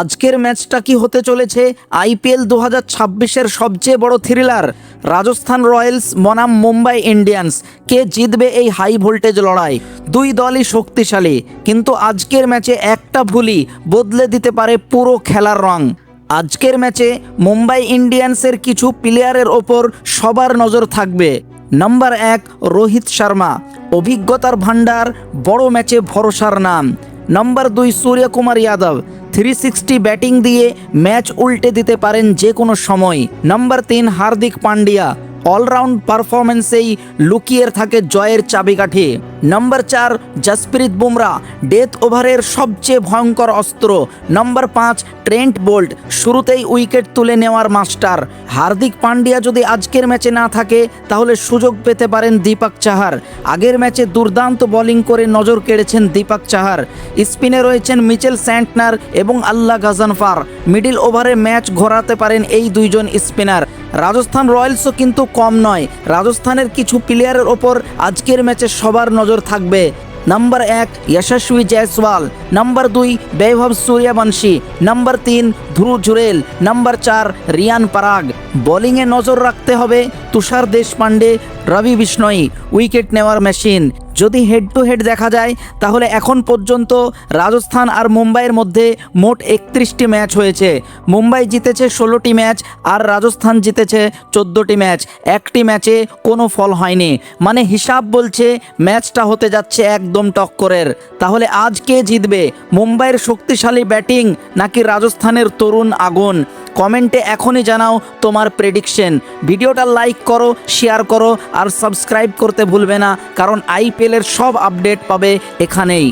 আজকের ম্যাচটা কি হতে চলেছে? আইপিএল 2026-এর সবচেয়ে বড় থ্রিলার। রাজস্থান রয়্যালস বনাম মুম্বাই ইন্ডিয়ান্স, কে জিতবে এই হাই ভোল্টেজ লড়াই? দুই দলই শক্তিশালী, কিন্তু আজকের ম্যাচে একটা ভুলই বদলে দিতে পারে পুরো খেলার রং। আজকের ম্যাচে মুম্বাই ইন্ডিয়ান্সের কিছু প্লেয়ারের ওপর সবার নজর থাকবে। নাম্বার 1, রোহিত শর্মা, অভিজ্ঞতার ভান্ডার, বড় ম্যাচে ভরসার নাম। নাম্বার 2, সূর্যকুমার যাদব, 360 ব্যাটিং দিয়ে ম্যাচ উল্টে দিতে পারেন যে কোনো সময়। নাম্বার 3, হার্দিক পান্ডিয়া, অলরাউন্ড পারফরমেন্সেই লুকিয়ে থাকে জয়ের চাবিকাঠি। নাম্বার 4, জসপ্রীত বুমরা, ডেথ ওভারের সবচেয়ে ভয়ঙ্কর অস্ত্র। নাম্বার 5, ট্রেন্ট বোল্ট, শুরুতেই উইকেট তুলে নেওয়ার মাস্টার। হার্দিক পান্ডিয়া যদি আজকের ম্যাচে না থাকে তাহলে সুযোগ পেতে পারেন দীপক চাহার। আগের ম্যাচে দুর্দান্ত বোলিং করে নজর কেড়েছেন দীপক চাহার। স্পিনে রয়েছেন মিচেল স্যান্টনার এবং আল্লাহ গাজনফার। মিডল ওভারে ম্যাচ ঘোরাতে পারেন এই দুইজন স্পিনার। রাজস্থান রয়্যালসও কিন্তু কম নয়। রাজস্থানের কিছু প্লেয়ারের ওপর আজকের ম্যাচে সবার নজর থাকবে। নাম্বার 1, যশস্বী জয়সওয়াল। নাম্বার 2, বৈভব সূর্যবংশী। নাম্বার 3, ধ্রুব জুরেল। নাম্বার 4, রিয়ান পরাগ। বোলিংয়ে নজর রাখতে হবে তুষার দেশপান্ডে, রবি বিষ্ণয়ী, উইকেট নেওয়ার মেশিন। যদি হেড টু হেড দেখা যায় তাহলে এখন পর্যন্ত রাজস্থান আর মুম্বাইয়ের মধ্যে মোট 31টি ম্যাচ হয়েছে। মুম্বাই জিতেছে 16টি ম্যাচ আর রাজস্থান জিতেছে 14টি ম্যাচ। একটি ম্যাচে কোনো ফল হয়নি, মানে হিসাব বলছে ম্যাচটা হতে যাচ্ছে একদম টক্করের। তাহলে আজ কে জিতবে, মুম্বাইয়ের শক্তিশালী ব্যাটিং নাকি রাজস্থানের তরুণ আগুন? কমেন্টে এখনই জানাও তোমার প্রেডিকশন। ভিডিওটা লাইক করো, শেয়ার করো আর সাবস্ক্রাইব করতে ভুলবে না, কারণ আইপিএলের সব আপডেট পাবে এখানেই।